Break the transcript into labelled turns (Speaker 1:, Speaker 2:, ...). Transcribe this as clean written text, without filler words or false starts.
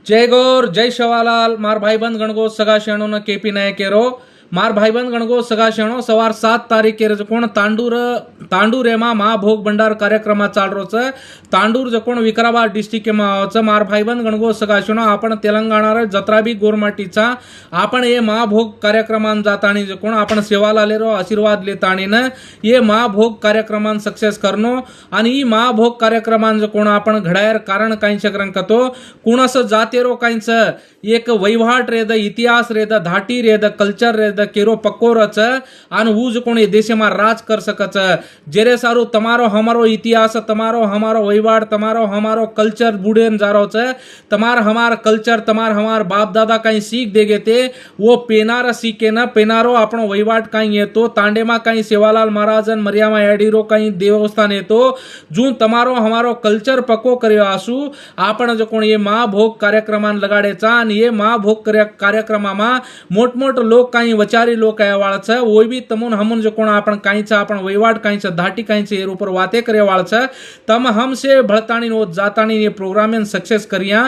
Speaker 1: जय गौर जय शवालाल मार भाईबंध गणगो सगा शेणो न केपी नायकेरो मार भाईबंध गणगो सगा शेणो सवार 7 तारीखे जकोण तांडूर एमा महाभोग भंडार कार्यक्रम चाल रोच तांडूर जकोण विकाराबाद डिस्ट्रिक्ट में आवच मार भाईबंध गणगो सगा शेणो आपण तेलंगाणा जत्राबी गोरमाटीचा आपण ये महाभोग कार्यक्रमान जातानी जकोण आपण सेवा लालेरो आशीर्वाद लेतानी न ये महाभोग कार्यक्रमान सक्सेस करनो आणि ई महाभोग कार्यक्रमान जकोण आपण घडायर कारण काई शकरंकतो कुणस जातेरो काईच एक वहिवाट रेद इतिहास रेद धाटी रेद कल्चर रेद केरो पक्को रच आन ऊज कोणी देश में राज कर सकच जेरे सारू तमारो हमारो इतिहास तमारो हमारो वहिवाट तमारो हमारो कल्चर बुडेन जारो छ तमार हमार कल्चर तमार हमार बाप दादा कहीं सीख देगे ते वो पेनार सीखे न पेनारो आपण वहिवाट कहीं येतो तांडेमा कहीं सेवालाल महाराजन मरियामा एडीरो कहीं देवस्थान येतो जून तमारो हमारो कल्चर पक्को कर्यो आसू आपण जो कोण ये महाभोग कार्यक्रमान लगाडेचा आणि ये महाभोग कार्यक्रमामा मोठमोठ लोक काही वचारी लोक आहे वाळच ओय बी तमुन हमन जो कोण आपण काहीचा आपण वहिवाट काहीचा धाटी काहीचे एर ऊपर वाते करे वाळच तम हमसे भळताणी नो जाताणी ये प्रोग्राम सक्सेस करिया।